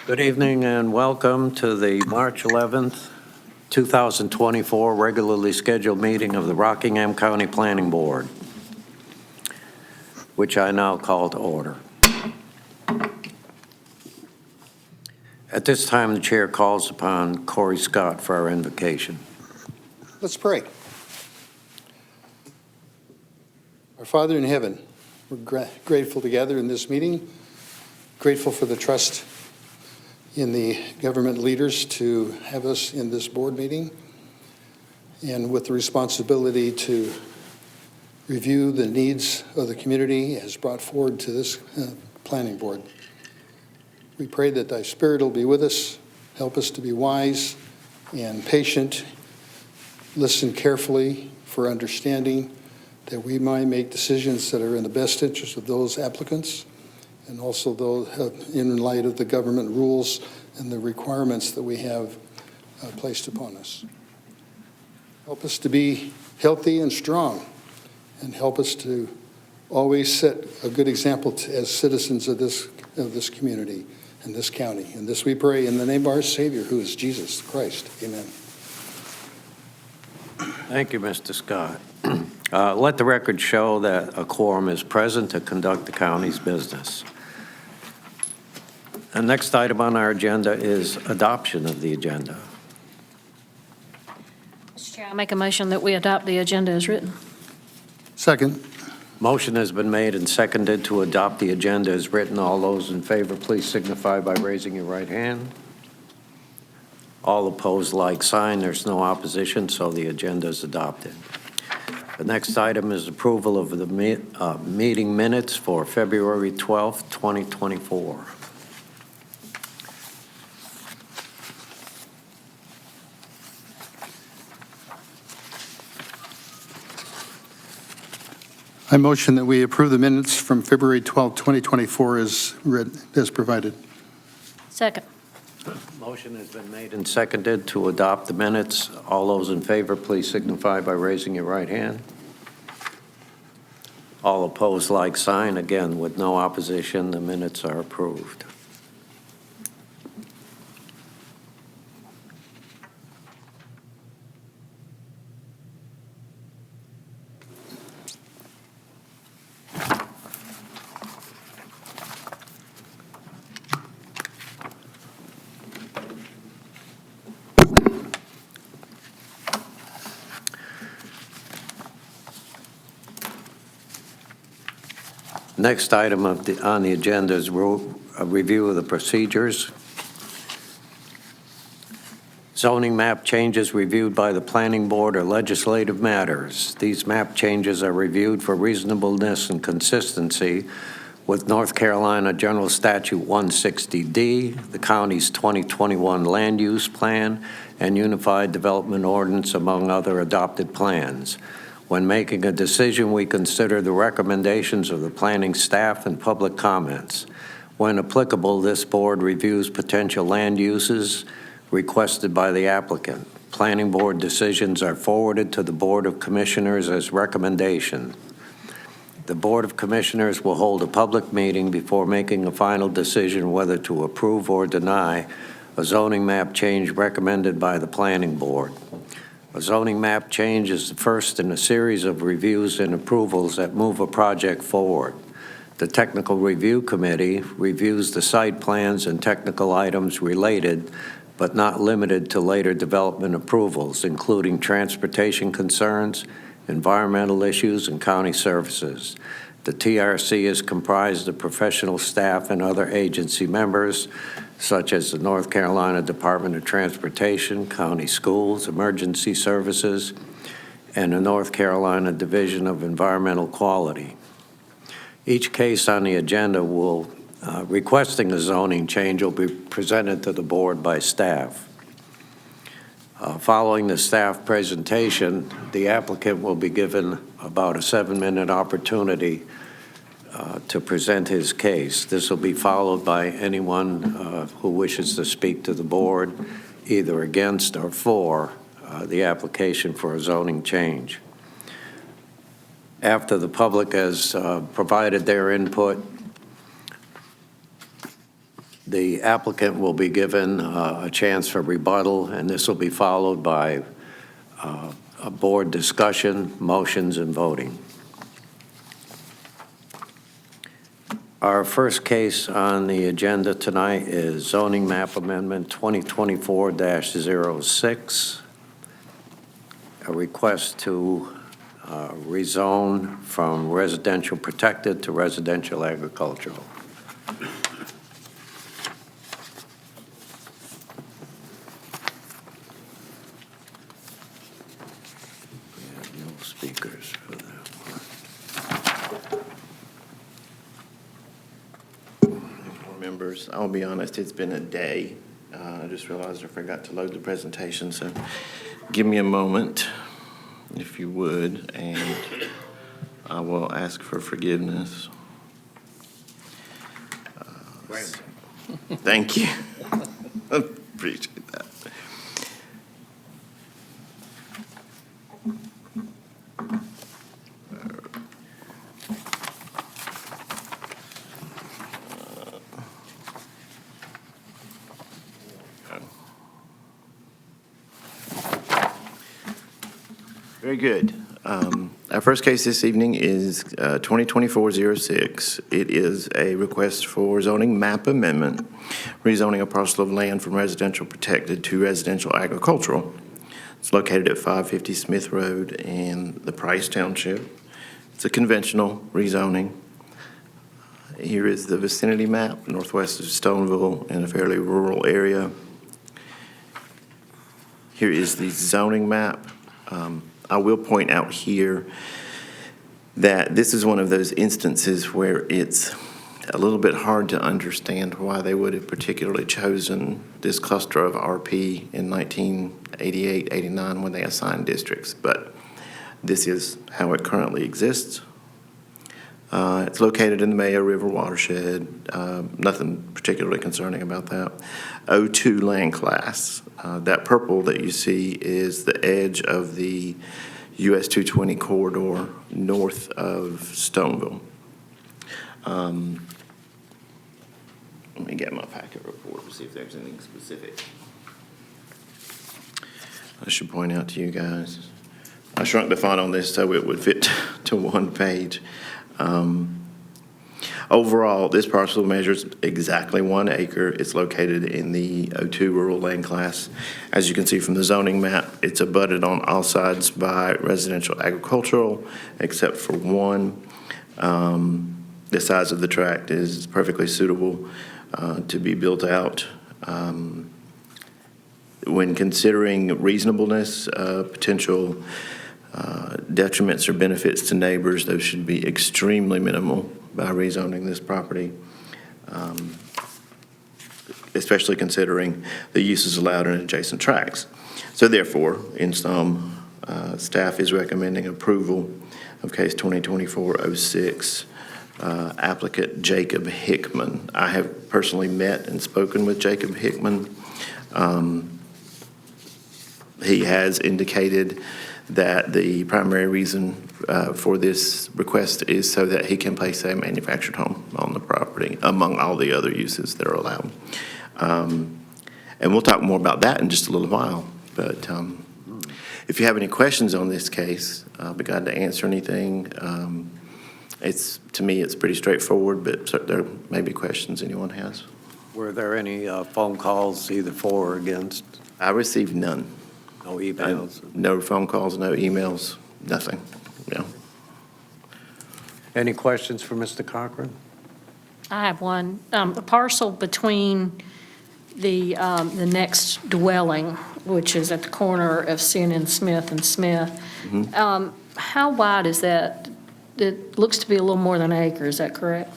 Good evening and welcome to the March 11th, 2024 regularly scheduled meeting of the Rockingham County Planning Board, which I now call to order. At this time, the chair calls upon Corey Scott for our invocation. Let's pray. Our Father in heaven, we're grateful to gather in this meeting, grateful for the trust in the government leaders to have us in this board meeting, and with the responsibility to review the needs of the community as brought forward to this planning board. We pray that thy Spirit will be with us, help us to be wise and patient, listen carefully for understanding, that we might make decisions that are in the best interest of those applicants, and also those in light of the government rules and the requirements that we have placed upon us. Help us to be healthy and strong, and help us to always set a good example as citizens of this community and this county. And this we pray in the name of our Savior, who is Jesus Christ. Amen. Thank you, Mr. Scott. Let the record show that a quorum is present to conduct the county's business. The next item on our agenda is adoption of the agenda. Mr. Chair, I make a motion that we adopt the agenda as written. Second. Motion has been made and seconded to adopt the agenda as written. All those in favor, please signify by raising your right hand. All opposed, like sign. There's no opposition, so the agenda is adopted. The next item is approval of the meeting minutes for February 12th, 2024. I motion that we approve the minutes from February 12, 2024 as read, as provided. Second. Motion has been made and seconded to adopt the minutes. All those in favor, please signify by raising your right hand. All opposed, like sign. Again, with no opposition, the minutes are approved. Next item on the agenda is a review of the procedures. Zoning map changes reviewed by the planning board are legislative matters. These map changes are reviewed for reasonableness and consistency with North Carolina General Statute 160D, the county's 2021 land use plan, and Unified Development Ordinance, among other adopted plans. When making a decision, we consider the recommendations of the planning staff and public comments. When applicable, this board reviews potential land uses requested by the applicant. Planning board decisions are forwarded to the Board of Commissioners as recommendation. The Board of Commissioners will hold a public meeting before making a final decision whether to approve or deny a zoning map change recommended by the planning board. A zoning map change is the first in a series of reviews and approvals that move a project forward. The Technical Review Committee reviews the site plans and technical items related, but not limited to later development approvals, including transportation concerns, environmental issues, and county services. The TRC is comprised of professional staff and other agency members, such as the North Carolina Department of Transportation, county schools, emergency services, and the North Carolina Division of Environmental Quality. Each case on the agenda requesting a zoning change will be presented to the board by staff. Following the staff presentation, the applicant will be given about a 7-minute opportunity to present his case. This will be followed by anyone who wishes to speak to the board, either against or for the application for a zoning change. After the public has provided their input, The applicant will be given a chance for rebuttal, and this will be followed by a board discussion, motions, and voting. Our first case on the agenda tonight is zoning map amendment 2024-06, a request to rezone from residential protected to residential agricultural. We have no speakers for that one. Members, I'll be honest, it's been a day. I just realized I forgot to load the presentation, so give me a moment, if you would, and I will ask for forgiveness. Thank you. Appreciate that. Very good. Our first case this evening is 2024-06. It is a request for zoning map amendment, rezoning a parcel of land from residential protected to residential agricultural. It's located at 550 Smith Road in the Price Township. It's a conventional rezoning. Here is the vicinity map, northwest of Stoneville in a fairly rural area. Here is the zoning map. I will point out here that this is one of those instances where it's a little bit hard to understand why they would have particularly chosen this cluster of RP in 1988, 89 when they assigned districts, but this is how it currently exists. It's located in the Mayo River watershed. Nothing particularly concerning about that. O2 land class. That purple that you see is the edge of the US 220 corridor north of Stoneville. Let me get my packet report to see if there's anything specific I should point out to you guys. I shrunk the font on this so it would fit to one page. Overall, this parcel measures exactly 1 acre. It's located in the O2 rural land class. As you can see from the zoning map, it's abutted on all sides by residential agricultural, except for one. The size of the tract is perfectly suitable to be built out. When considering reasonableness, potential detriments or benefits to neighbors, those should be extremely minimal by rezoning this property, especially considering the uses allowed in adjacent tracts. So therefore, in sum, staff is recommending approval of case 2024-06, applicant Jacob Hickman. I have personally met and spoken with Jacob Hickman. He has indicated that the primary reason for this request is so that he can place a manufactured home on the property, among all the other uses that are allowed. And we'll talk more about that in just a little while. But if you have any questions on this case, I'll be glad to answer anything. To me, it's pretty straightforward, but there may be questions anyone has. Were there any phone calls either for or against? I received none. No emails? No phone calls, no emails, nothing. Yeah. Any questions for Mr. Cochran? I have one. The parcel between the next dwelling, which is at the corner of Sin and Smith and Smith, how wide is that? It looks to be a little more than an acre, is that correct?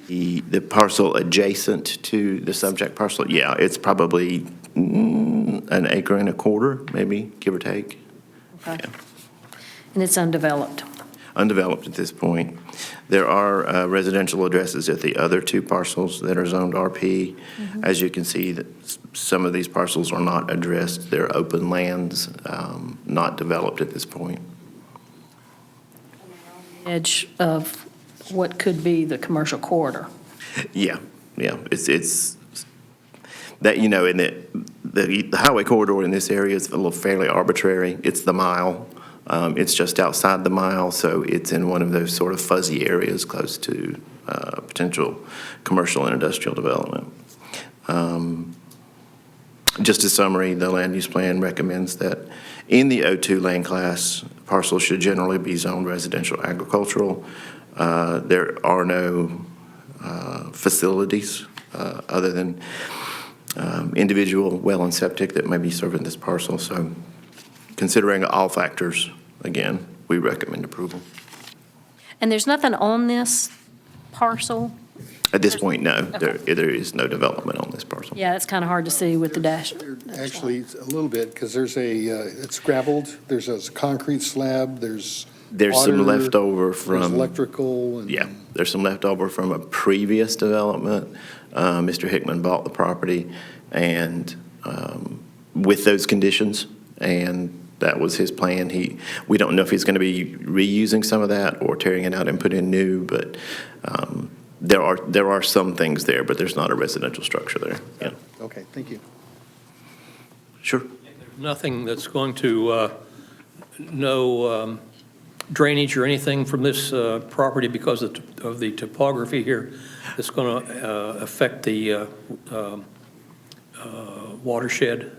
The parcel adjacent to the subject parcel, yeah, it's probably an acre and a quarter, maybe, give or take. Okay. Yeah. And it's undeveloped? Undeveloped at this point. There are residential addresses at the other 2 parcels that are zoned RP. As you can see, that some of these parcels are not addressed. They're open lands, not developed at this point. Edge of what could be the commercial corridor? Yeah, yeah, it's that, you know, and the highway corridor in this area is a little fairly arbitrary. It's the mile. It's just outside the mile, so it's in one of those sort of fuzzy areas close to potential commercial and industrial development. Just a summary, the land use plan recommends that in the O2 land class, parcels should generally be zoned residential agricultural. There are no facilities other than individual well and septic that may be serving this parcel. So considering all factors, again, we recommend approval. And there's nothing on this parcel? At this point, no, Okay. there is no development on this parcel. Yeah, it's kind of hard to see with the dash. Actually, it's a little bit, because there's it's gravelled, there's a concrete slab, there's Some water, leftover there's from, electrical. And yeah, there's some leftover from a previous development. Mr. Hickman bought the property and with those conditions, and that was his plan. We don't know if he's going to be reusing some of that or tearing it out and put in new, but there are some things there, but there's not a residential structure there. Yeah. Okay, thank you. Sure. Nothing that's going to, no drainage or anything from this property because of the topography here that's going to affect the watershed?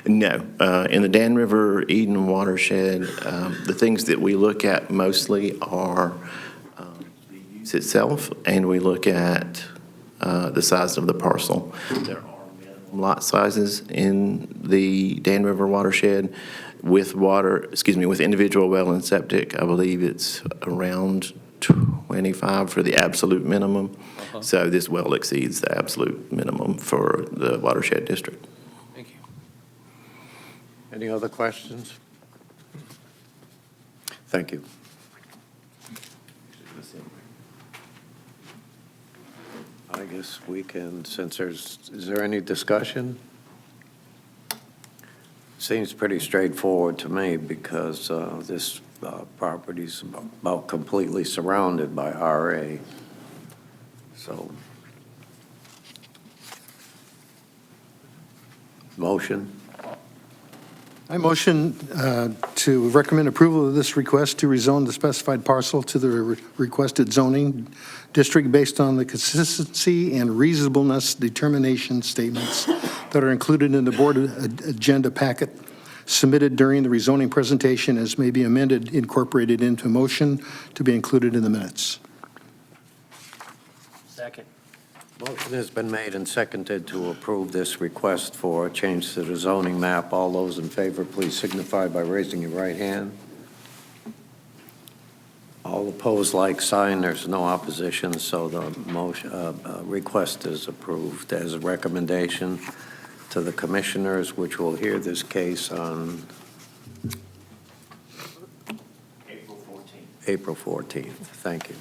No. In the Dan River Eden watershed, the things that we look at mostly are the use itself, and we look at the size of the parcel. There are minimum lot sizes in the Dan River watershed with individual well and septic. I believe it's around 25 for the absolute minimum. So this well exceeds the absolute minimum for the watershed district. Thank you. Any other questions? Thank you. I guess we can, is there any discussion? Seems pretty straightforward to me because this property's about completely surrounded by RA. So, motion? I motion to recommend approval of this request to rezone the specified parcel to the requested zoning district based on the consistency and reasonableness determination statements that are included in the board agenda packet submitted during the rezoning presentation as may be amended, incorporated into motion to be included in the minutes. Second. Motion has been made and seconded to approve this request for a change to the zoning map. All those in favor, please signify by raising your right hand. All opposed, like sign. There's no opposition, so the motion, request is approved as a recommendation to the commissioners, which will hear this case on April 14th. Thank you.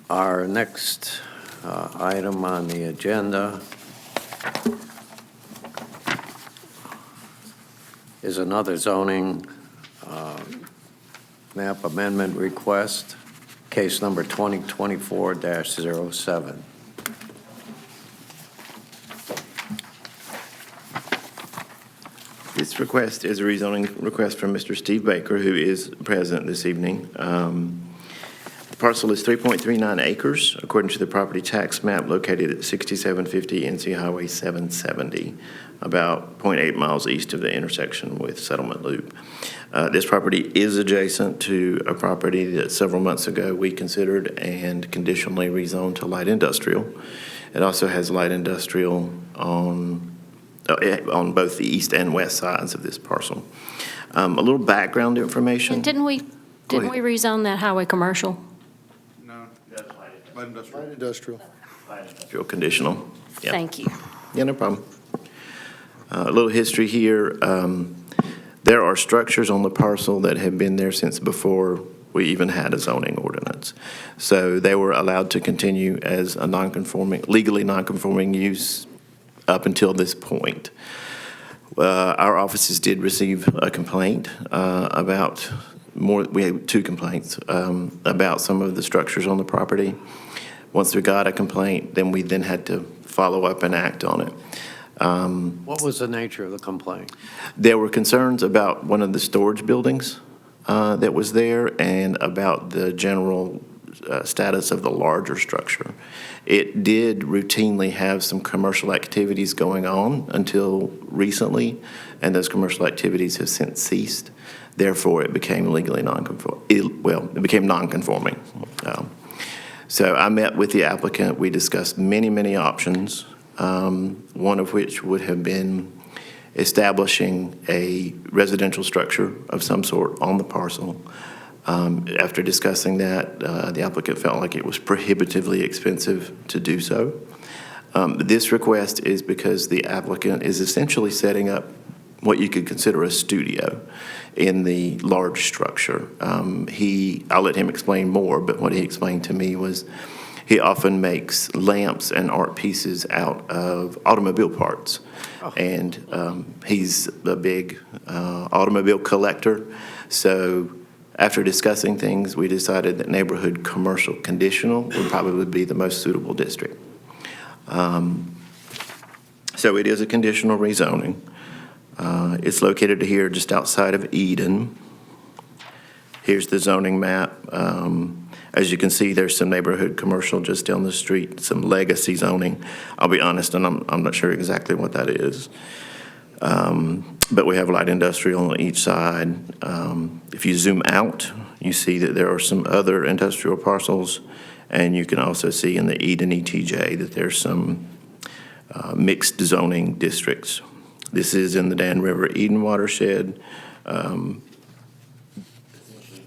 Our next item on the agenda is another zoning map amendment request, case number 2024-07. This request is a rezoning request from Mr. Steve Baker, who is present this evening. The parcel is 3.39 acres, according to the property tax map located at 6750 NC Highway 770, about 0.8 miles east of the intersection with Settlement Loop. This property is adjacent to a property that several months ago we considered and conditionally rezoned to light industrial. It also has light industrial on both the east and west sides of this parcel. A little background information. And didn't we rezone that highway commercial? Light industrial. Industrial conditional. Yeah. Thank you. Yeah, no problem. A little history here. There are structures on the parcel that have been there since before we even had a zoning ordinance. So they were allowed to continue as a legally non-conforming use up until this point. Our offices did receive a complaint we had two complaints about some of the structures on the property. Once we got a complaint, then we then had to follow up and act on it. What was the nature of the complaint? There were concerns about one of the storage buildings that was there and about the general status of the larger structure. It did routinely have some commercial activities going on until recently, and those commercial activities have since ceased. Therefore, it became legally non-conforming. It became non-conforming. So I met with the applicant. We discussed many, many options, one of which would have been establishing a residential structure of some sort on the parcel. After discussing that, the applicant felt like it was prohibitively expensive to do so. This request is because the applicant is essentially setting up what you could consider a studio in the large structure. I'll let him explain more, but what he explained to me was he often makes lamps and art pieces out of automobile parts. And he's a big automobile collector. So after discussing things, we decided that neighborhood commercial conditional would probably be the most suitable district. So it is a conditional rezoning. It's located here just outside of Eden. Here's the zoning map. As you can see, there's some neighborhood commercial just down the street, some legacy zoning. I'll be honest, and I'm not sure exactly what that is. But we have light industrial on each side. If you zoom out, you see that there are some other industrial parcels, and you can also see in the Eden ETJ that there's some mixed zoning districts. This is in the Dan River Eden watershed.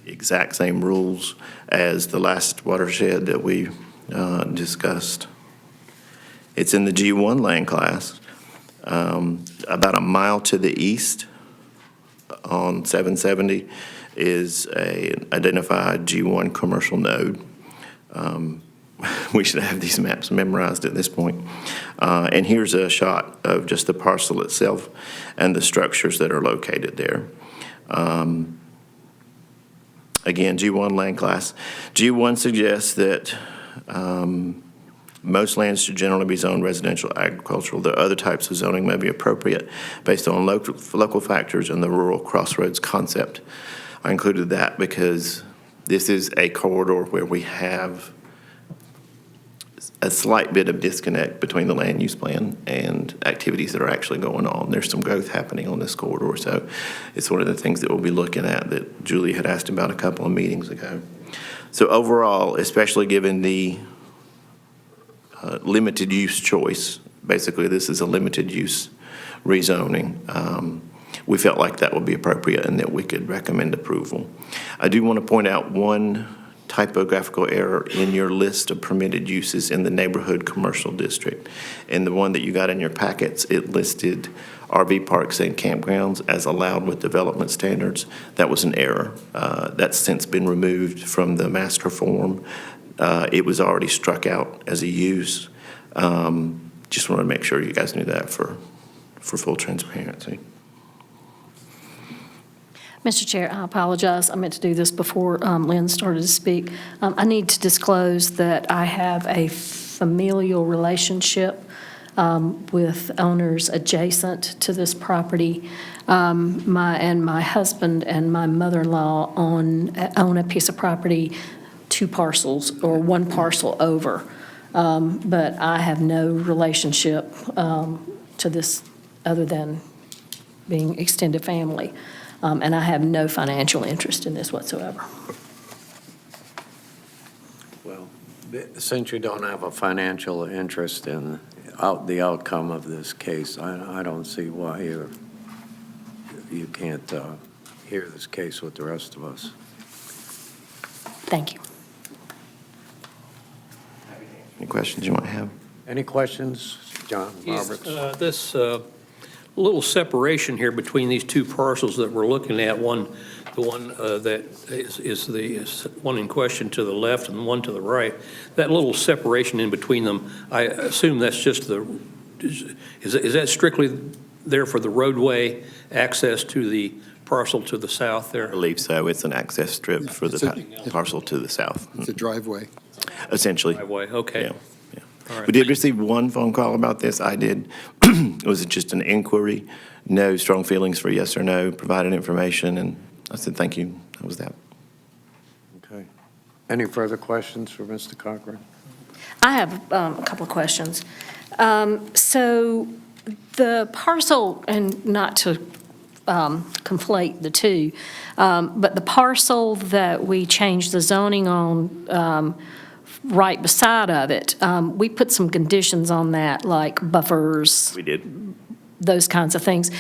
Exact same rules as the last watershed that we discussed. It's in the G1 land class. About a mile to the east on 770 is an identified G1 commercial node. We should have these maps memorized at this point. And here's a shot of just the parcel itself and the structures that are located there. Again, G1 land class. G1 suggests that most lands should generally be zoned residential, agricultural. The other types of zoning may be appropriate based on local factors and the rural crossroads concept. I included that because this is a corridor where we have a slight bit of disconnect between the land use plan and activities that are actually going on. There's some growth happening on this corridor, so it's one of the things that we'll be looking at that Julie had asked about a couple of meetings ago. So overall, especially given the limited use choice, basically this is a limited use rezoning, we felt like that would be appropriate and that we could recommend approval. I do want to point out one typographical error in your list of permitted uses in the neighborhood commercial district. In the one that you got in your packets, it listed RV parks and campgrounds as allowed with development standards. That was an error. That's since been removed from the master form. It was already struck out as a use. Just wanted to make sure you guys knew that for full transparency. Mr. Chair, I apologize. I meant to do this before Lynn started to speak. I need to disclose that I have a familial relationship with owners adjacent to this property. My husband and my mother-in-law own a piece of property, 2 parcels, or 1 parcel over. But I have no relationship to this other than being extended family. And I have no financial interest in this whatsoever. Well, since you don't have a financial interest in the outcome of this case, I don't see why you can't hear this case with the rest of us. Thank you. Any questions you might have? Any questions, John Roberts? This little separation here between these 2 parcels that we're looking at, the one that is the one in question to the left and one to the right, that little separation in between them, I assume that's just is that strictly there for the roadway access to the parcel to the south there? I believe so. It's an access strip for the parcel to the south. It's a driveway. essentially. Driveway, okay. Yeah, yeah. All right. We did receive one phone call about this. I did. It was just an inquiry, no strong feelings for yes or no, provided information, and I said, thank you. That was that. Okay. Any further questions for Mr. Cochran? I have a couple of questions. So the parcel, and not to conflate the two, but the parcel that we changed the zoning on right beside of it, we put some conditions on that, like buffers, We did. those kinds of things.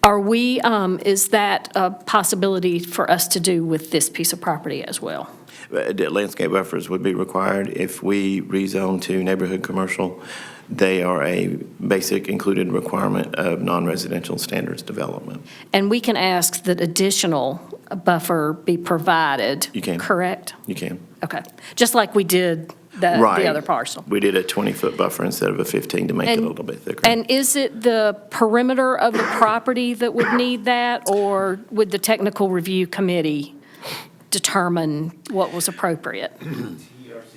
Are we, is that a possibility for us to do with this piece of property as well? The landscape buffers would be required if we rezone to neighborhood commercial. They are a basic included requirement of non-residential standards development. And we can ask that additional buffer be provided? You can. Correct? You can. Okay. Just like we did the Right. other parcel? We did a 20-foot buffer instead of a 15 to make it a little bit thicker. And is it the perimeter of the property that would need that, or would the technical review committee determine what was appropriate?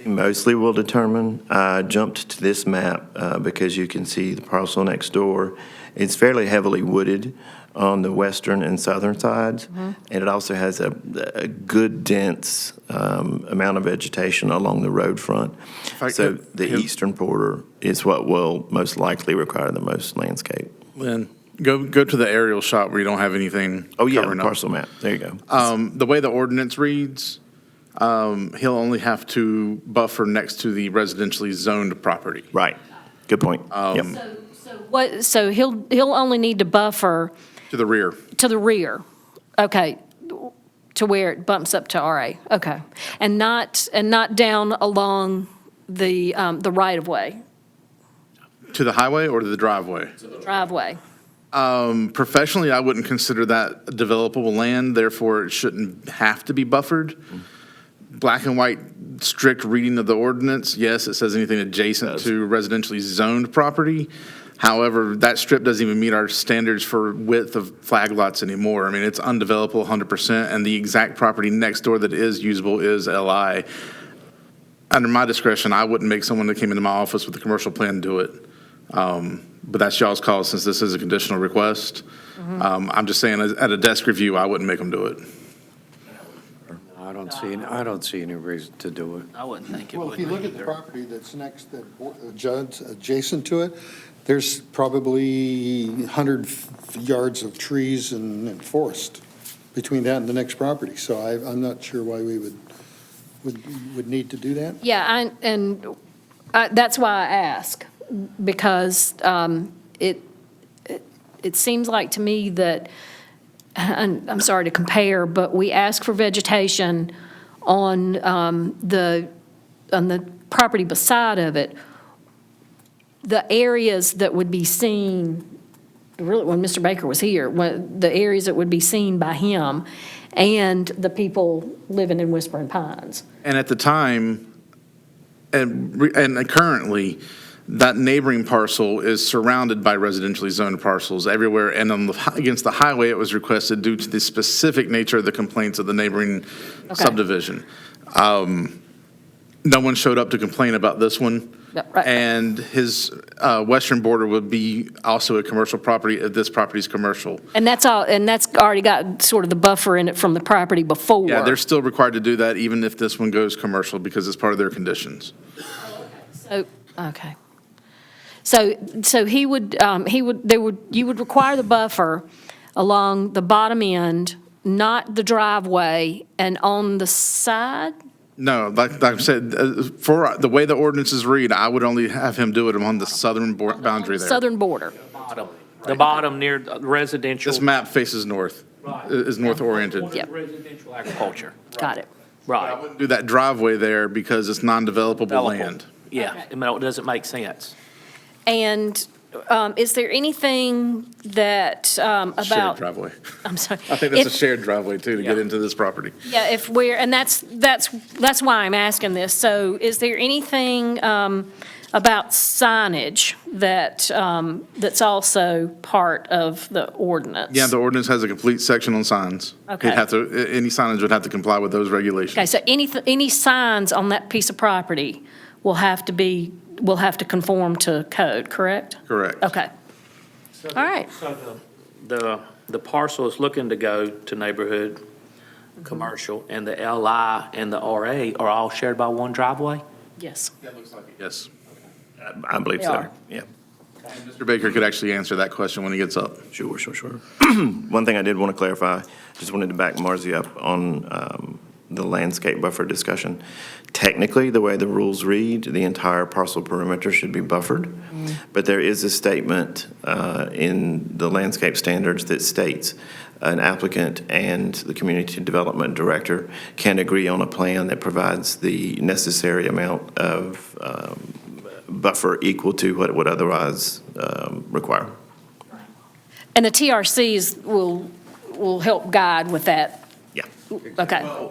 Mostly will determine. I jumped to this map because you can see the parcel next door. It's fairly heavily wooded on the western and southern sides, and it also has a good dense amount of vegetation along the road front. I So could- the eastern border is what will most likely require the most landscape. Lynn, go to the aerial shot where you don't have anything Oh, yeah, covering up. parcel map. There you go. The way the ordinance reads, he'll only have to buffer next to the residentially zoned property. Right. Good point. Yep. So he'll only need to buffer To the rear. to the rear, okay, to where it bumps up to RA, okay. And not down along the right-of-way, To the highway or to the driveway? driveway? Professionally, I wouldn't consider that developable land, therefore it shouldn't have to be buffered. Black and white, strict reading of the ordinance, yes, it says anything adjacent to residentially zoned property. However, that strip doesn't even meet our standards for width of flag lots anymore. I mean, it's undevelopable 100%, and the exact property next door that is usable is LI. Under my discretion, I wouldn't make someone that came into my office with a commercial plan do it. But that's y'all's call since this is a conditional request. I'm just saying, at a desk review, I wouldn't make them do it. I don't see any reason to do it. I wouldn't think it Well, would if you be look at the either. property that's next, adjacent to it, there's probably 100 yards of trees and forest between that and the next property. So I'm not sure why we would need to do that. Yeah, that's why I ask, because it seems like to me that, and I'm sorry to compare, but we ask for vegetation on the property beside of it. The areas that would be seen, really, when Mr. Baker was here, the areas that would be seen by him and the people living in Whispering Pines. And at the time, and currently, that neighboring parcel is surrounded by residentially zoned parcels everywhere. And against the highway, it was requested due to the specific nature of the complaints of the neighboring subdivision. No one showed up to complain about this one. Yep, right. And his western border would be also a commercial property if this property's commercial. And that's all, and that's already got sort of the buffer in it from the property before. Yeah, they're still required to do that even if this one goes commercial because it's part of their conditions. So, okay. So you would require the buffer along the bottom end, not the driveway, and on the side? No, like I said, for the way the ordinances read, I would only have him do it on the southern boundary there. Southern border. The bottom near the residential. This map faces north, is north oriented. Yep. Residential agriculture. Got it. I Right. wouldn't do that driveway there because it's non-developable Developable. land. Yeah, I mean, it doesn't make sense. And is there anything that, Shared about, driveway. I'm sorry. I think that's a If- shared driveway too, to get Yeah. into this property. Yeah, if we're, and that's why I'm asking this. So is there anything about signage that's also part of the ordinance. Yeah, the ordinance has a complete section on signs. Okay. Any signage would have to comply with those regulations. Okay, so any signs on that piece of property will have to conform to code, correct? Correct. Okay. All right. So the parcel is looking to go to neighborhood, commercial, and the LI and the RA are all shared by one driveway? Yes. Yes. I believe They so. are. Yeah. Mr. Baker could actually answer that question when he gets up. Sure. One thing I did want to clarify, just wanted to back Marzie up on the landscape buffer discussion. Technically, the way the rules read, the entire parcel perimeter should be buffered, but there is a statement in the landscape standards that states an applicant and the community development director can agree on a plan that provides the necessary amount of buffer equal to what it would otherwise require. And the TRCs will help guide with that. Yeah. Okay.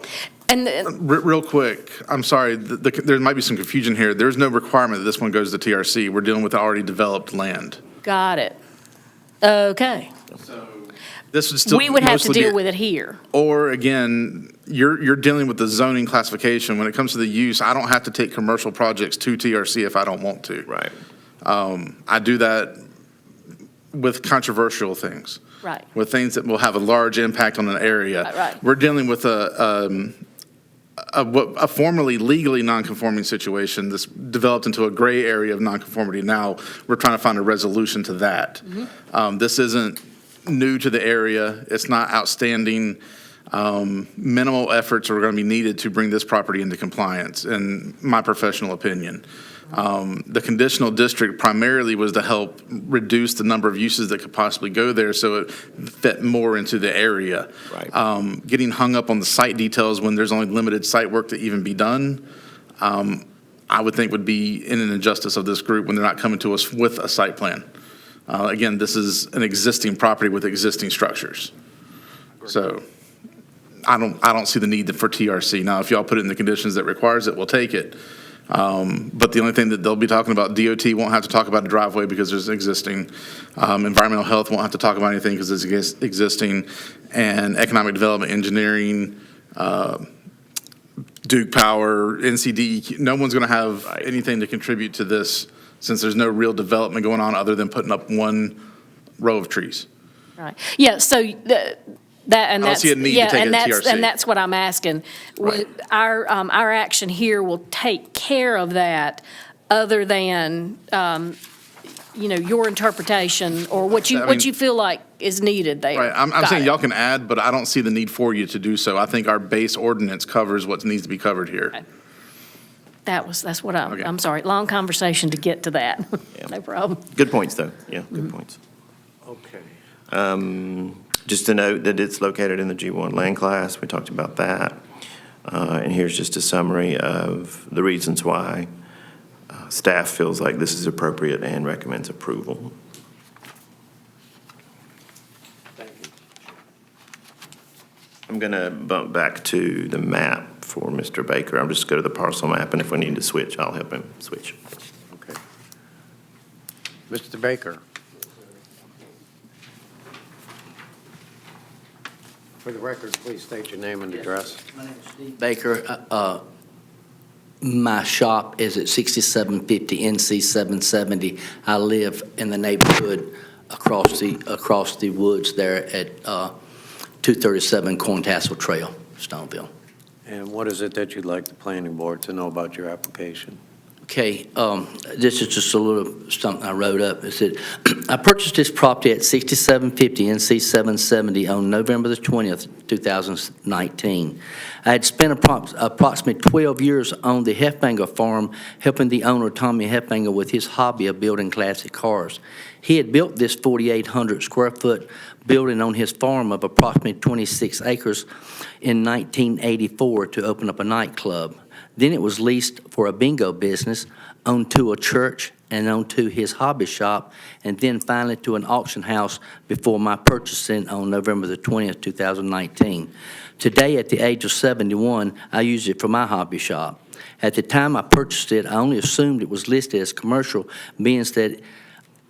And Real quick, I'm sorry, there might be some confusion here. There's no requirement that this one goes to TRC. We're dealing with already developed land. got it. Okay. This would still We would have to mostly be- deal with it here. Or again, you're dealing with the zoning classification. When it comes to the use, I don't have to take commercial projects to TRC if I don't want to. Right. I do that with controversial things. Right. With things that will have a large impact on an area. Right. We're dealing with a formerly legally non-conforming situation that's developed into a gray area of non-conformity. Now, we're trying to find a resolution to that. This isn't new to the area. It's not outstanding. Minimal efforts are going to be needed to bring this property into compliance, in my professional opinion. The conditional district primarily was to help reduce the number of uses that could possibly go there so it fit more into the area. Right. Getting hung up on the site details when there's only limited site work to even be done, I would think would be in an injustice of this group when they're not coming to us with a site plan. Again, this is an existing property with existing structures. So I don't see the need for TRC. Now, if y'all put it in the conditions that requires it, we'll take it. But the only thing that they'll be talking about, DOT won't have to talk about a driveway because there's existing. Environmental health won't have to talk about anything because it's existing. And economic development, engineering, Duke Power, NCD, no one's going to have anything to contribute to this since there's no real development going on other than putting up one row of trees. Right. Yeah, so that's. see a need to take it to TRC. And that's what I'm asking. Right. Our action here will take care of that, other than, your interpretation or what you feel like is needed there. Right, I'm Got saying it. y'all can add, but I don't see the need for you to do so. I think our base ordinance covers what needs to be covered here. Okay. That's what Okay. I'm sorry, long conversation to get to that. Yeah. No problem. Good points, though. Yeah, good points. Okay. Just to note that it's located in the G1 land class. We talked about that. And here's just a summary of the reasons why staff feels like this is appropriate and recommends approval. I'm going to bump back to the map for Mr. Baker. I'm just go to the parcel map, and if we need to switch, I'll help him switch. Okay. Mr. Baker. For the record, please state your name and address. My name is Steve Baker. My shop is at 6750 NC 770. I live in the neighborhood across the woods there at 237 Corntassel Trail, Stoneville. And what is it that you'd like the planning board to know about your application? Okay, this is just a little something I wrote up. It said, I purchased this property at 6750 NC 770 on November the 20th, 2019. I had spent approximately 12 years on the Hefbanger farm, helping the owner, Tommy Hefbanger, with his hobby of building classic cars. He had built this 4,800 square foot building on his farm of approximately 26 acres in 1984 to open up a nightclub. Then it was leased for a bingo business, owned to a church and onto his hobby shop, and then finally to an auction house before my purchasing on November the 20th, 2019. Today, at the age of 71, I use it for my hobby shop. At the time I purchased it, I only assumed it was listed as commercial, being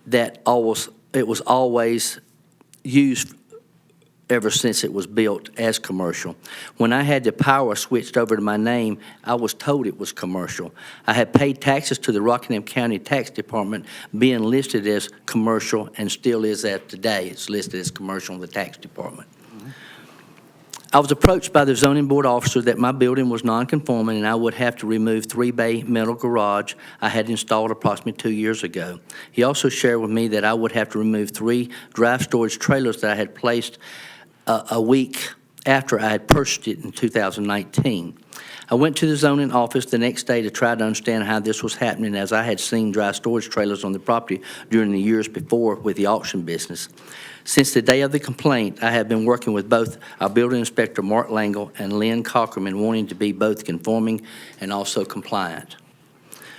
that it was always used ever since it was built as commercial. When I had the power switched over to my name, I was told it was commercial. I had paid taxes to the Rockingham County Tax Department, being listed as commercial, and still is at today. It's listed as commercial in the tax department. I was approached by the zoning board officer that my building was non-conforming and I would have to remove 3-bay metal garage I had installed approximately 2 years ago. He also shared with me that I would have to remove 3 dry storage trailers that I had placed a week after I had purchased it in 2019. I went to the zoning office the next day to try to understand how this was happening, as I had seen dry storage trailers on the property during the years before with the auction business. Since the day of the complaint, I have been working with both our building inspector, Mark Langle, and Lynn Cockerman, wanting to be both conforming and also compliant.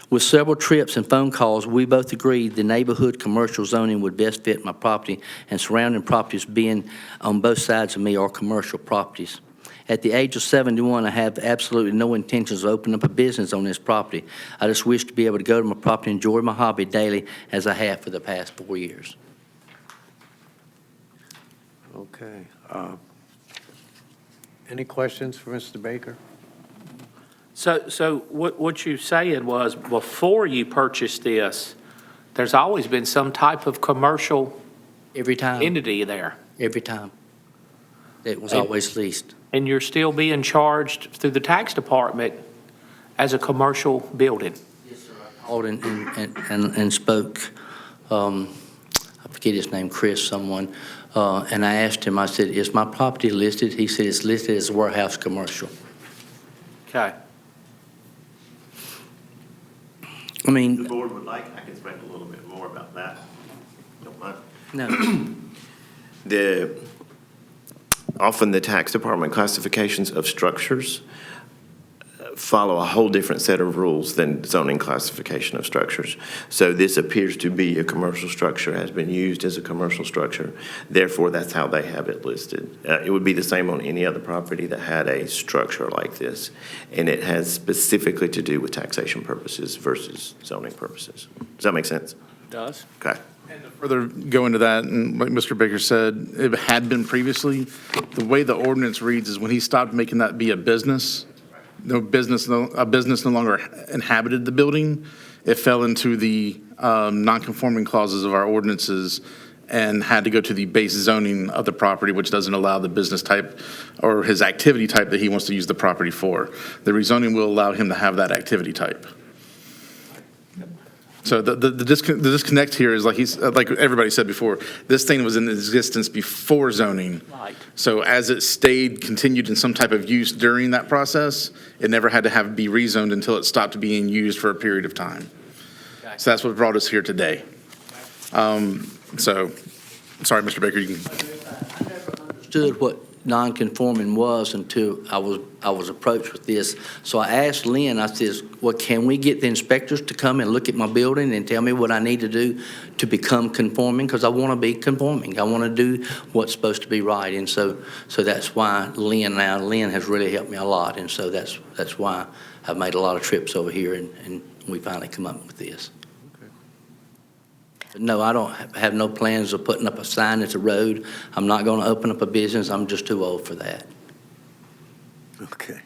With several trips and phone calls, we both agreed the neighborhood commercial zoning would best fit my property, and surrounding properties being on both sides of me are commercial properties. At the age of 71, I have absolutely no intentions of opening up a business on this property. I just wish to be able to go to my property and enjoy my hobby daily as I have for the past 4 years. Okay. Any questions for Mr. Baker? So what you saying was, before you purchased this, there's always been some type of commercial Every time, entity there, every time. It was And- always leased. and you're still being charged through the tax department as a commercial building? Called and spoke, I forget his name, Chris, someone, and I asked him, I said, is my property listed? He said, it's listed as warehouse commercial. Okay. I mean, board would like, I can speak a little bit more about that. Don't mind. no, Often the tax department classifications of structures follow a whole different set of rules than zoning classification of structures. So this appears to be a commercial structure, has been used as a commercial structure. Therefore, that's how they have it listed. It would be the same on any other property that had a structure like this. And it has specifically to do with taxation purposes versus zoning purposes. Does that make sense? Does? Okay. Further go into that, and like Mr. Baker said, it had been previously. The way the ordinance reads is when he stopped making that be a business, a business no longer inhabited the building. It fell into the non-conforming clauses of our ordinances and had to go to the base zoning of the property, which doesn't allow the business type or his activity type that he wants to use the property for. The rezoning will allow him to have that activity type. So the disconnect here is like everybody said before, this thing was in existence before zoning. Right. So as it continued in some type of use during that process, it never had to be rezoned until it stopped being used for a period of time. Okay. So that's what brought us here today. So, sorry, Mr. Baker, you can. understood what non-conforming was until I was approached with this. So I asked Lynn, I says, well, can we get the inspectors to come and look at my building and tell me what I need to do to become conforming? Because I want to be conforming. I want to do what's supposed to be right. And so that's why Lynn has really helped me a lot. And so that's why I've made a lot of trips over here and we finally come up with this. No, I don't have no plans of putting up a sign at the road. I'm not going to open up a business. I'm just too old for that. Okay.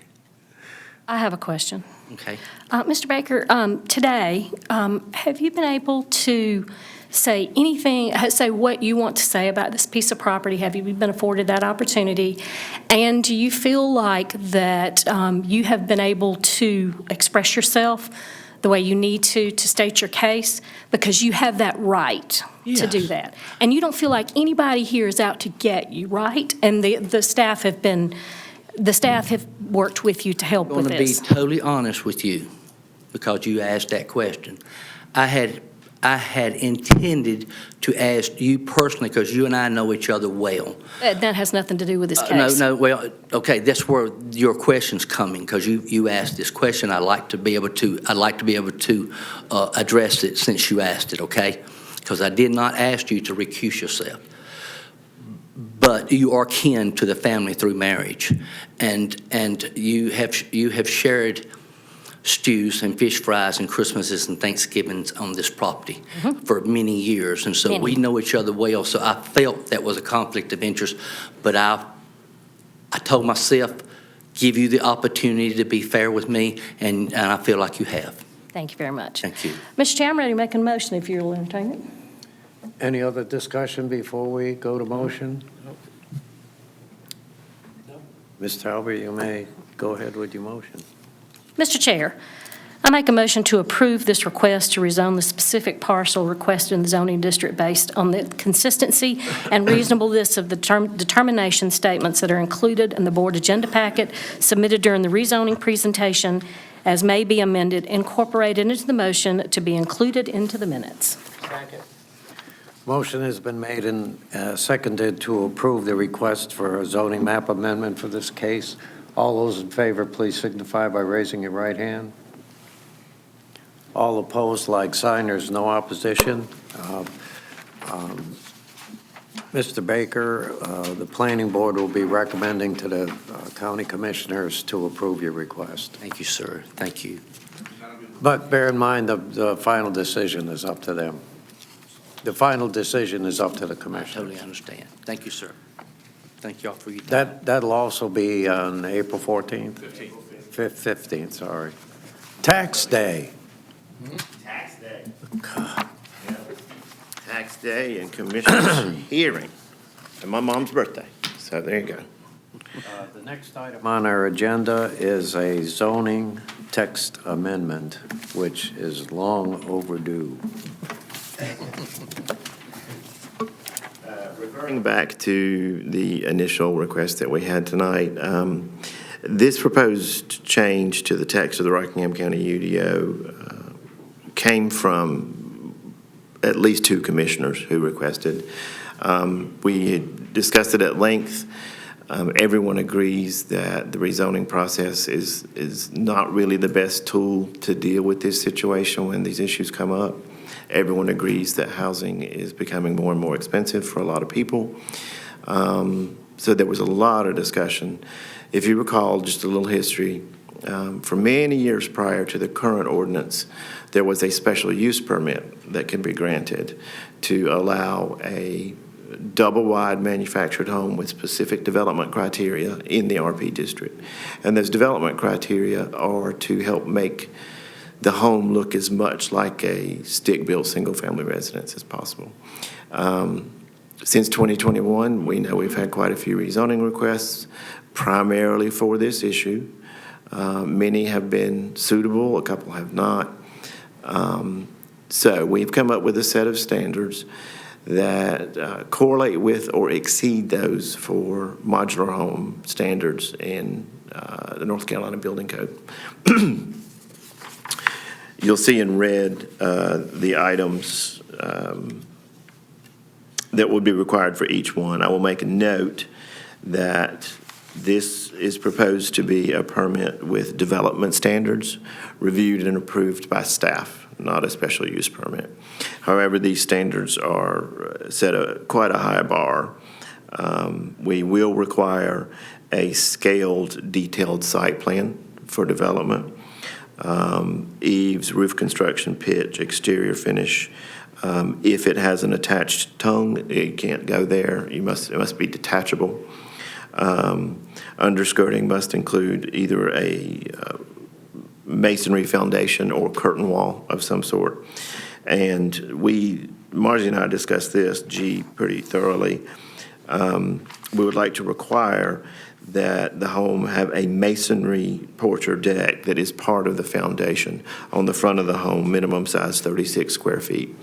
I have a question. Okay. Mr. Baker, today, have you been able to say anything, say what you want to say about this piece of property? Have you been afforded that opportunity? And do you feel like that you have been able to express yourself the way you need to state your case? Because you have that right to do Yes. that. And you don't feel like anybody here is out to get you, right? And the staff have worked with you to help I'm with going to be this. totally honest with you because you asked that question. I I had intended to ask you personally, because you and I know each other well. That has nothing to do with this case. Well, okay, that's where your question's coming, because you asked this question. I'd like to be able to address it since you asked it, okay? Because I did not ask you to recuse yourself. But you are kin to the family through marriage, and you have shared stews and fish fries and Christmases and Thanksgivings on this property for many years, and so we know each other well. So I felt that was a conflict of interest, but I told myself, give you the opportunity to be fair with me, and I feel like you have. Thank you very much. Thank you. Mr. Chair, I'm ready to make a motion if you'll entertain it. Any other discussion before we go to motion? Ms. Talbot, you may go ahead with your motion. Mr. Chair, I make a motion to approve this request to rezone the specific parcel requested in the zoning district based on the consistency and reasonableness of the determination statements that are included in the board agenda packet submitted during the rezoning presentation, as may be amended, incorporated into the motion to be included into the minutes. Motion has been made and seconded to approve the request for a zoning map amendment for this case. All those in favor, please signify by raising your right hand. All opposed, like sign. There's no opposition. Mr. Baker, the planning board will be recommending to the county commissioners to approve your request. Thank you, sir. Thank you. But bear in mind, the final decision is up to them. The final decision is up to the I commissioners. totally understand. Thank you, sir. Thank you all for your time. That'll also be on April 14th? 15th, sorry. Tax day. Tax day. Tax day and commissioners hearing, and my mom's birthday, so there you go. The next item on our agenda is a zoning text amendment, which is long overdue. Referring back to the initial request that we had tonight, this proposed change to the text of the Rockingham County UDO came from at least two commissioners who requested. We had discussed it at length. Everyone agrees that the rezoning process is not really the best tool to deal with this situation when these issues come up. Everyone agrees that housing is becoming more and more expensive for a lot of people. So there was a lot of discussion. If you recall, just a little history, for many years prior to the current ordinance, there was a special use permit that could be granted to allow a double-wide manufactured home with specific development criteria in the RP district. And those development criteria are to help make the home look as much like a stick-built single-family residence as possible. Since 2021, we know we've had quite a few rezoning requests, primarily for this issue. Many have been suitable, a couple have not. So we've come up with a set of standards that correlate with or exceed those for modular home standards in the North Carolina Building Code. You'll see in red the items that would be required for each one. I will make a note that this is proposed to be a permit with development standards reviewed and approved by staff, not a special use permit. However, these standards are set at quite a high bar. We will require a scaled, detailed site plan for development. Eaves, roof construction, pitch, exterior finish. If it has an attached tongue, it can't go there. It must be detachable. Underskirting must include either a masonry foundation or curtain wall of some sort. And Margie and I discussed this, pretty thoroughly. We would like to require that the home have a masonry porch or deck that is part of the foundation on the front of the home, minimum size 36 square feet.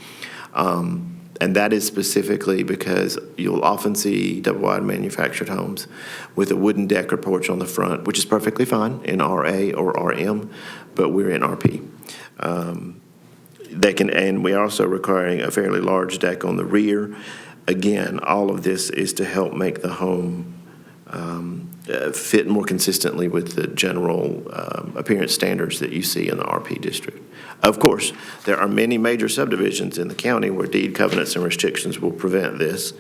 And that is specifically because you'll often see double-wide manufactured homes with a wooden deck or porch on the front, which is perfectly fine in RA or RM, but we're in RP. and we're also requiring a fairly large deck on the rear. Again, all of this is to help make the home fit more consistently with the general appearance standards that you see in the RP district. Of course, there are many major subdivisions in the county where deed covenants and restrictions will prevent this.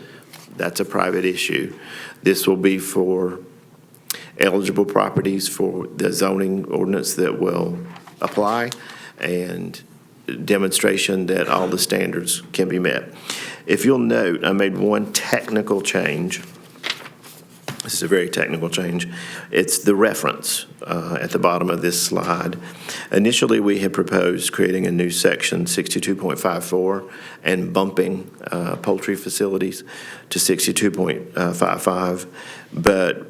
That's a private issue. This will be for eligible properties for the zoning ordinance that will apply, and demonstration that all the standards can be met. If you'll note, I made one technical change. This is a very technical change. It's the reference at the bottom of this slide. Initially, we had proposed creating a new section, 62.54, and bumping poultry facilities to 62.55, but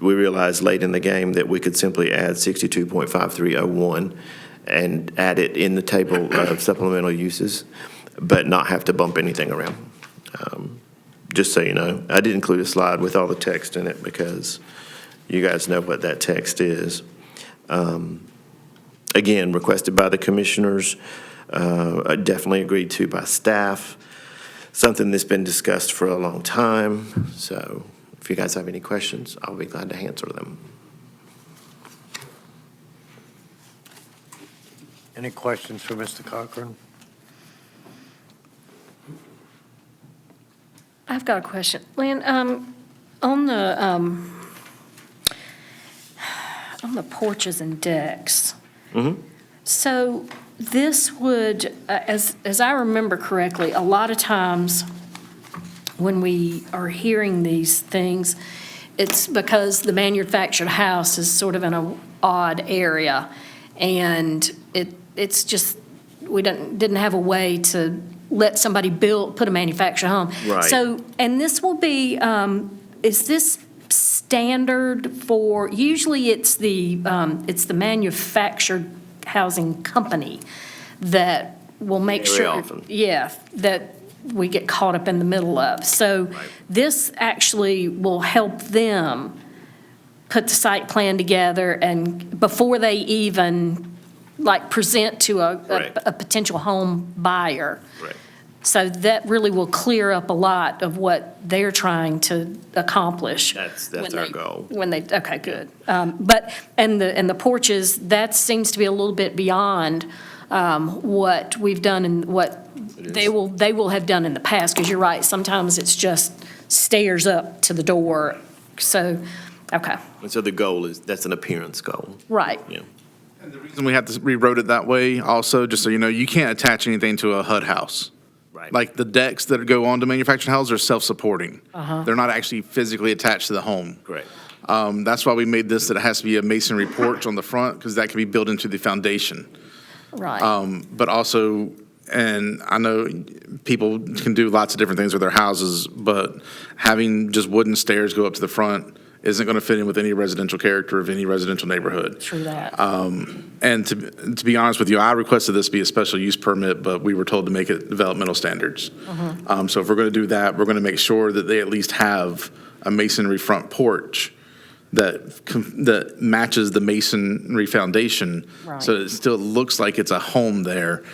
we realized late in the game that we could simply add 62.5301 and add it in the table of supplemental uses, but not have to bump anything around. Just so you know, I did include a slide with all the text in it because you guys know what that text is. Again, requested by the commissioners, definitely agreed to by staff, something that's been discussed for a long time. So if you guys have any questions, I'll be glad to answer them. Any questions for Mr. Cochran? I've got a question. Lynn, on the porches and decks. So this would, as I remember correctly, a lot of times when we are hearing these things, it's because the manufactured house is sort of in an odd area, and it's just, we didn't have a way to let somebody put a manufactured home. Right. So, and this will be, is this standard for, usually it's the manufactured housing company that will make Very sure. often. Yeah, that we get caught up in the middle of. So this actually will help them put the site plan together, and before they even present to Right. a potential home buyer. Right. So that really will clear up a lot of what they're trying to accomplish. That's when our they- goal. Okay, good. But, and the porches, that seems to be a little bit beyond what we've done and what they will have done in the past, because you're right, sometimes it's just stairs up to the door. So, okay, And so the goal is, that's an appearance goal. right. Yeah. And the reason we rewrote it that way also, just so you know, you can't attach anything to a HUD house. Right. Like the decks that go onto manufactured houses are self-supporting. They're not actually physically attached to the home. Correct. That's why we made this that it has to be a masonry porch on the front, because that can be built into the foundation. Right. But also, and I know people can do lots of different things with their houses, but having just wooden stairs go up to the front isn't going to fit in with any residential character of any residential neighborhood. True that. And to be honest with you, I requested this be a special use permit, but we were told to make it developmental standards. So if we're going to do that, we're going to make sure that they at least have a masonry front porch that matches the masonry foundation, Right. so it still looks like it's a home there,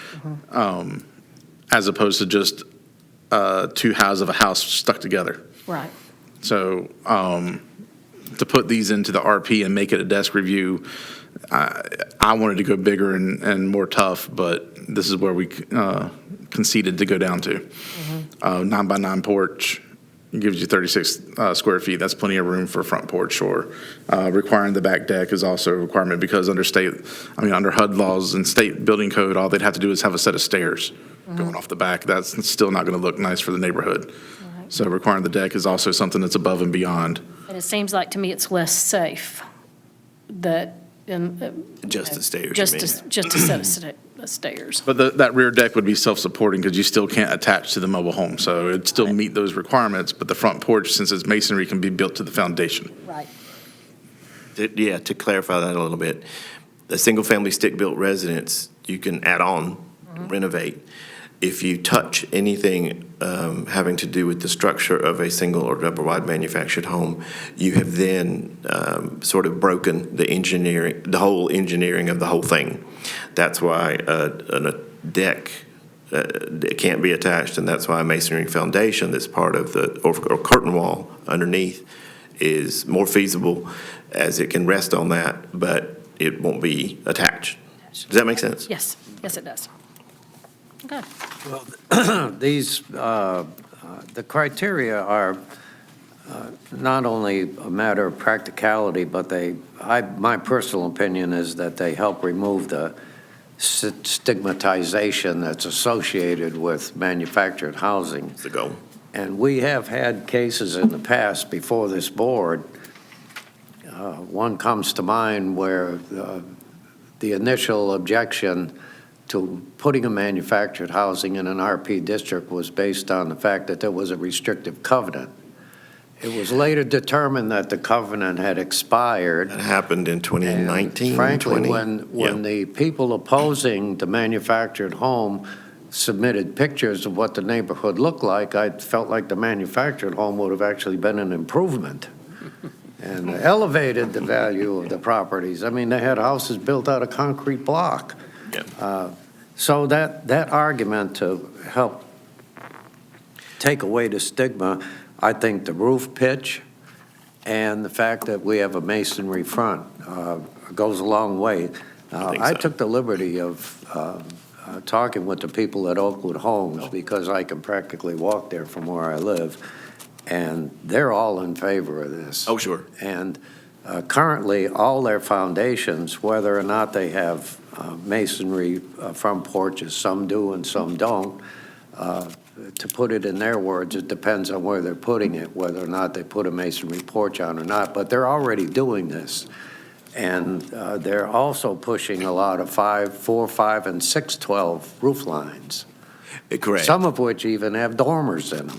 as opposed to just two houses of a house stuck together. Right. So to put these into the RP and make it a desk review, I wanted to go bigger and more tough, but this is where we conceded to go down to. 9x9 porch gives you 36 square feet. That's plenty of room for a front porch. Or requiring the back deck is also a requirement, because under under HUD laws and state building code, all they'd have to do is have a set of stairs going off the back. That's still not going to look nice for the neighborhood. So requiring the deck is also something that's above and beyond. And it seems like to me it's less safe that, Just the stairs, you just mean? just a set of stairs. But that rear deck would be self-supporting, because you still can't attach to the mobile home. So it'd still meet those requirements, but the front porch, since it's masonry, can be built to the foundation. Right. Yeah, to clarify that a little bit, a single-family stick-built residence, you can add on, renovate. If you touch anything having to do with the structure of a single or double-wide manufactured home, you have then sort of broken the whole engineering of the whole thing. That's why deck it can't be attached, and that's why a masonry foundation that's part of the, or curtain wall underneath is more feasible, as it can rest on that, but it won't be attached. Does that make sense? Yes, yes, it does. Okay. These, the criteria are not only a matter of practicality, but my personal opinion is that they help remove the stigmatization that's associated with manufactured housing. That's the goal. And we have had cases in the past before this board. One comes to mind where the initial objection to putting a manufactured housing in an RP district was based on the fact that there was a restrictive covenant. It was later determined that the covenant had expired. That happened in 2019, And frankly, 20. when the people opposing the manufactured home submitted pictures of what the neighborhood looked like, I felt like the manufactured home would have actually been an improvement and elevated the value of the properties. I mean, they had houses built out of concrete block. So that argument to help take away the stigma, I think the roof pitch and the fact that we have a masonry front goes a long way. I took the liberty of talking with the people at Oakwood Homes because I can practically walk there from where I live, and they're all in favor of this. Oh, sure. And currently, all their foundations, whether or not they have masonry front porches, some do and some don't, to put it in their words, it depends on where they're putting it, whether or not they put a masonry porch on or not, but they're already doing this. And they're also pushing a lot of 4, 5, and 612 roof lines. Correct. Some of which even have dormers in them.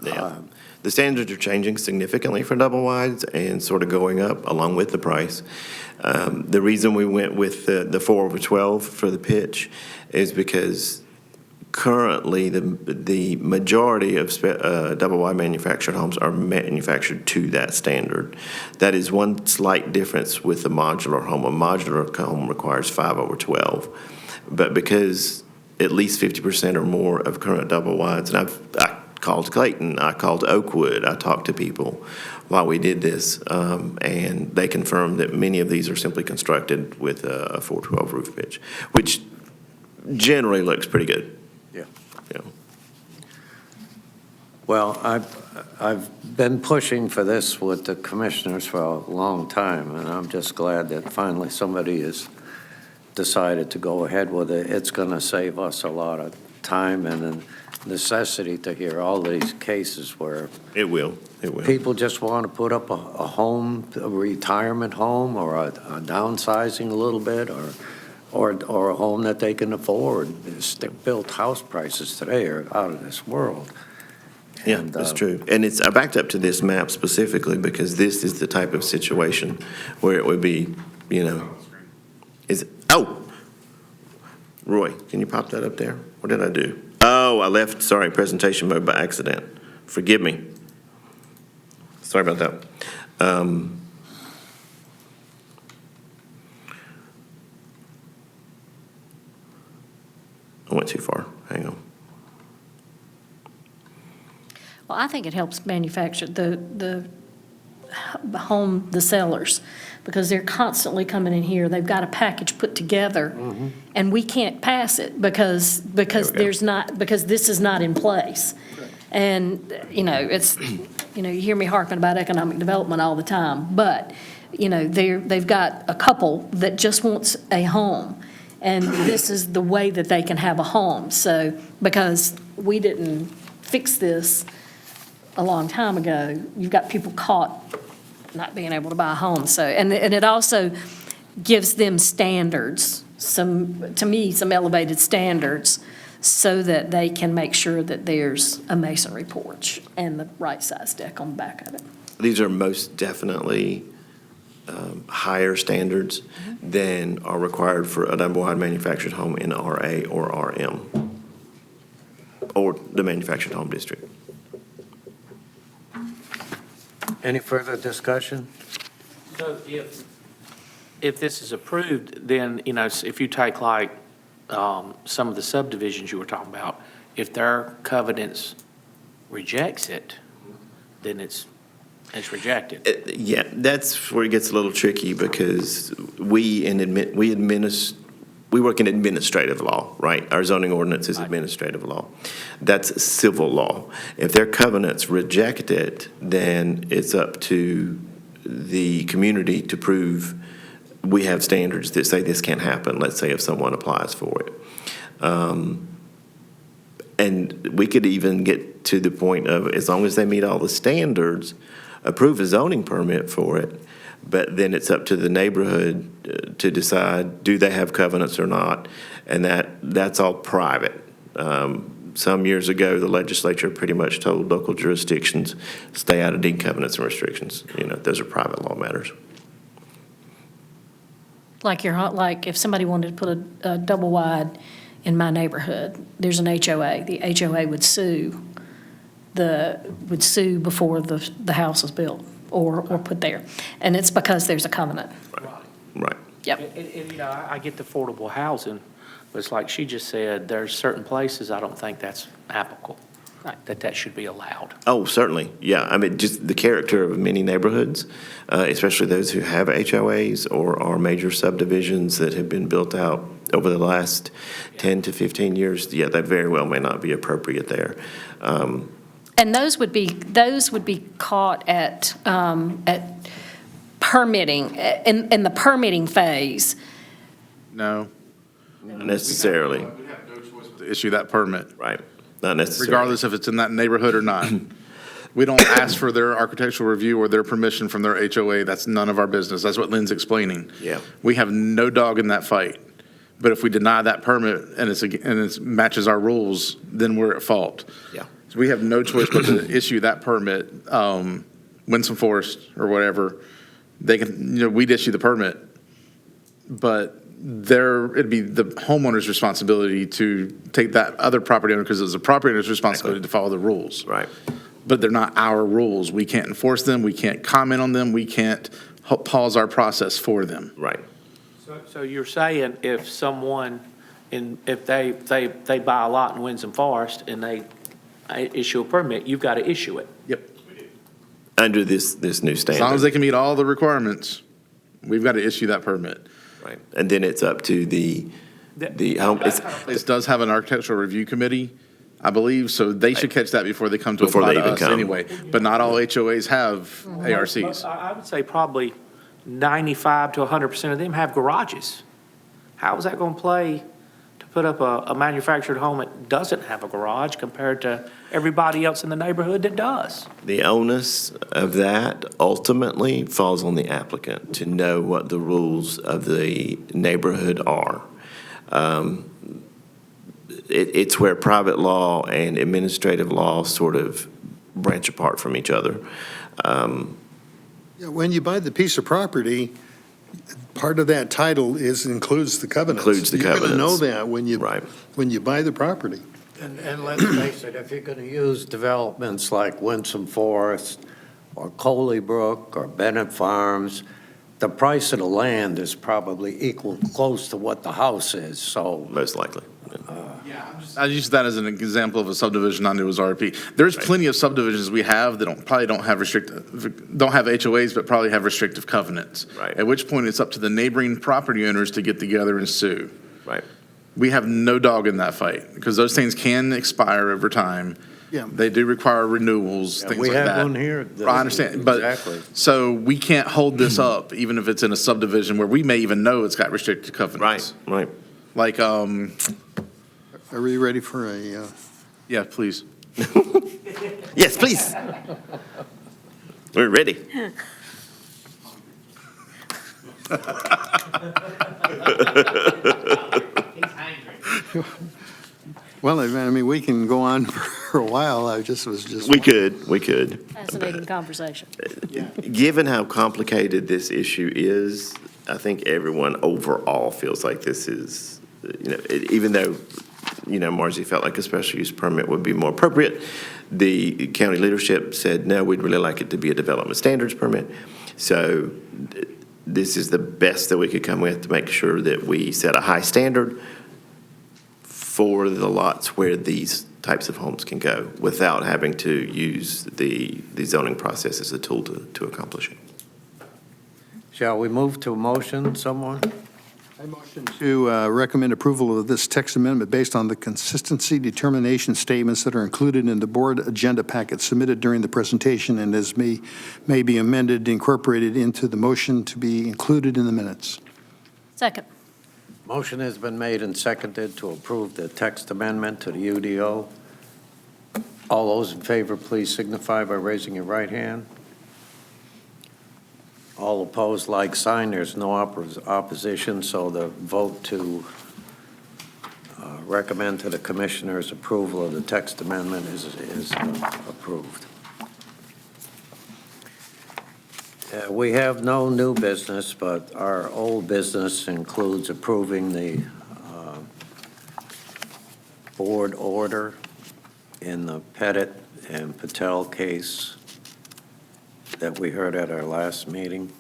Yeah. The standards are changing significantly for double wides and sort of going up along with the price. The reason we went with the 4/12 for the pitch is because currently the majority of double wide manufactured homes are manufactured to that standard. That is one slight difference with the modular home. A modular home requires 5/12, but because at least 50% or more of current double wides, and I called Clayton, I called Oakwood, I talked to people while we did this, and they confirmed that many of these are simply constructed with a 4/12 roof pitch, which generally looks pretty good. Yeah. Well, I've been pushing for this with the commissioners for a long time, and I'm just glad that finally somebody has decided to go ahead with it. It's going to save us a lot of time and a necessity to hear all these cases where It will. people just want to put up a home, a retirement home, or a downsizing a little bit, or a home that they can afford. Stick-built house prices today are out of this world. Yeah, And, that's true. And I backed up to this map specifically because this is the type of situation where it would be, Roy, can you pop that up there? What did I do? Oh, I left, presentation mode by accident. Forgive me. Sorry about that. I went too far. Hang on. Well, I think it helps manufacture the sellers, because they're constantly coming in here. They've got a package put together, and we can't pass it because this is not in place. And, it's, you hear me harping about economic development all the time, but, they've got a couple that just wants a home. And this is the way that they can have a home. So, because we didn't fix this a long time ago, you've got people caught not being able to buy a home. So, and it also gives them standards, to me, some elevated standards, so that they can make sure that there's a masonry porch and the right size deck on the back of it. These are most definitely higher standards than are required for a double-wide manufactured home in RA or RM, or the manufactured home district. Any further discussion? So if this is approved, then, if you take like some of the subdivisions you were talking about, if their covenants rejects it, then it's rejected. Yeah, that's where it gets a little tricky because we work in administrative law, right? Our zoning ordinance is administrative law. That's civil law. If their covenants reject it, then it's up to the community to prove we have standards that say this can't happen, let's say if someone applies for it. And we could even get to the point of, as long as they meet all the standards, approve a zoning permit for it, but then it's up to the neighborhood to decide, do they have covenants or not? And that's all private. Some years ago, the legislature pretty much told local jurisdictions, stay out of deed covenants and restrictions. Those are private law matters. Like if somebody wanted to put a double wide in my neighborhood, there's an HOA. The HOA would sue before the house is built or put there. And it's because there's a covenant. Right. Yep. And I get the affordable housing, but it's like she just said, there's certain places I don't think that's applicable, that should be allowed. Oh, certainly, yeah. I mean, just the character of many neighborhoods, especially those who have HOAs or are major subdivisions that have been built out over the last 10 to 15 years, yeah, that very well may not be appropriate there. And those would be caught at permitting, in the permitting phase. No. Not necessarily, We have no choice but to issue that permit, right, not necessarily. regardless if it's in that neighborhood or not. We don't ask for their architectural review or their permission from their HOA. That's none of our business. That's what Lynn's explaining. Yeah. We have no dog in that fight. But if we deny that permit and it matches our rules, then we're at fault. Yeah. So we have no choice but to issue that permit. Winsome Forest or whatever, they can, we'd issue the permit, but it'd be the homeowner's responsibility to take that other property owner, because it's a property owner's responsibility to follow the rules. Right. But they're not our rules. We can't enforce them. We can't comment on them. We can't pause our process for them. Right. So you're saying if someone, if they buy a lot in Winsome Forest and they issue a permit, you've got to issue it? Yep. Under this new standard. As long as they can meet all the requirements, we've got to issue that permit. Right. And then it's up to the home. This does have an architectural review committee, I believe, so they should catch that before they come to Before apply they to even us come. anyway. But not all HOAs have ARCs. I would say probably 95 to 100% of them have garages. How is that going to play to put up a manufactured home that doesn't have a garage compared to everybody else in the neighborhood that does? The onus of that ultimately falls on the applicant to know what the rules of the neighborhood are. It's where private law and administrative law sort of branch apart from each other. Yeah, when you buy the piece of property, part of that title includes the covenants. Includes the You're going to know covenants. that when you buy the property. And let's face it, if you're going to use developments like Winsome Forest or Coley Brook or Bennett Farms, the price of the land is probably equal, close to what the house is, so. Most likely. I use that as an example of a subdivision I knew was RP. There's plenty of subdivisions we have that probably don't have HOAs, but probably have restrictive covenants. Right. At which point it's up to the neighboring property owners to get together and sue. Right. We have no dog in that fight, because those things can expire over time. Yeah. They do require renewals, Yeah, things we like that. have one here that- I understand, but, Exactly. so we can't hold this up, even if it's in a subdivision where we may even know it's got restricted covenants. Right. Like, Are we ready for a, yeah, please. Yes, please. We're ready. well, I mean, we can go on for a while. I just was just. We could. Fascinating conversation. Given how complicated this issue is, I think everyone overall feels like this is, even though, Margie felt like a special use permit would be more appropriate, the county leadership said, no, we'd really like it to be a development standards permit. So this is the best that we could come with to make sure that we set a high standard for the lots where these types of homes can go without having to use the zoning process as a tool to accomplish it. Shall we move to a motion, someone? I motion to recommend approval of this text amendment based on the consistency determination statements that are included in the board agenda packet submitted during the presentation and as may be amended, incorporated into the motion to be included in the minutes. Second. Motion has been made and seconded to approve the text amendment to the UDO. All those in favor, please signify by raising your right hand. All opposed, like sign. There's no opposition, so the vote to recommend to the commissioners approval of the text amendment is approved. We have no new business, but our old business includes approving the board order in the Pettit and Patel case that we heard at our last meeting.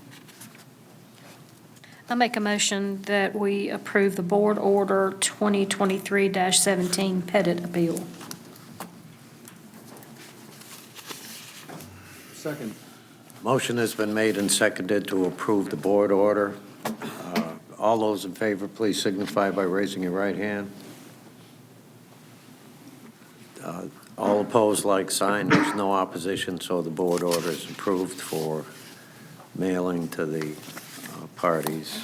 I make a motion that we approve the board order 2023-17 Pettit appeal. Second. Motion has been made and seconded to approve the board order. All those in favor, please signify by raising your right hand. All opposed, like sign. There's no opposition, so the board order is approved for mailing to the parties.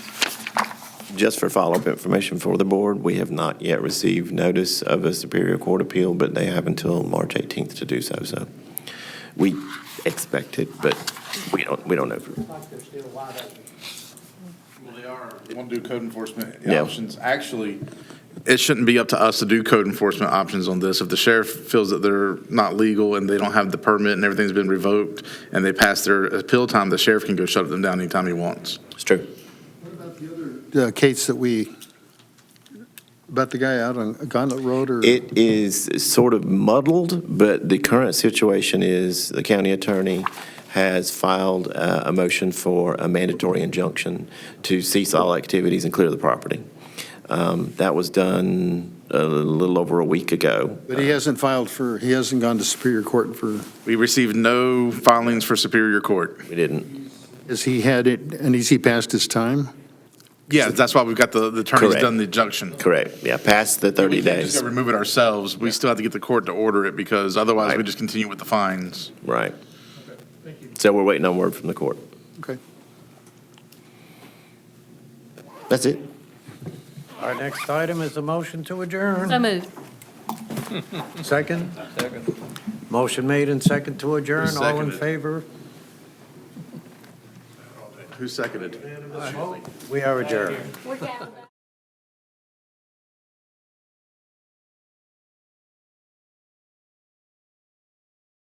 Just for follow-up information for the board, we have not yet received notice of a Superior Court appeal, but they have until March 18th to do so. So we expect it, but we don't know. Well, they are. They want to do code enforcement Yeah. options. Actually, it shouldn't be up to us to do code enforcement options on this. If the sheriff feels that they're not legal and they don't have the permit and everything's been revoked and they pass their appeal time, the sheriff can go shut them down anytime he wants. It's true. What about the other case that about the guy out on Gauntlet Road or? It is sort of muddled, but the current situation is the county attorney has filed a motion for a mandatory injunction to cease all activities and clear the property. That was done a little over a week ago. But he hasn't he hasn't gone to Superior Court for, We received no filings for Superior Court. We didn't. has he had it, and has he passed his time? Yeah, that's why we've got the attorney's Correct. done the injunction. Correct. Yeah, past the 30 We can't days. just go remove it ourselves. We still have to get the court to order it because otherwise we Right. just continue with the fines. Right. So we're waiting on word from the court. Okay. That's it. Our next item is a motion to adjourn. So moved. Second? Second. Motion made and second to adjourn. Who All in seconded? favor? Who seconded? We are adjourned. We're down.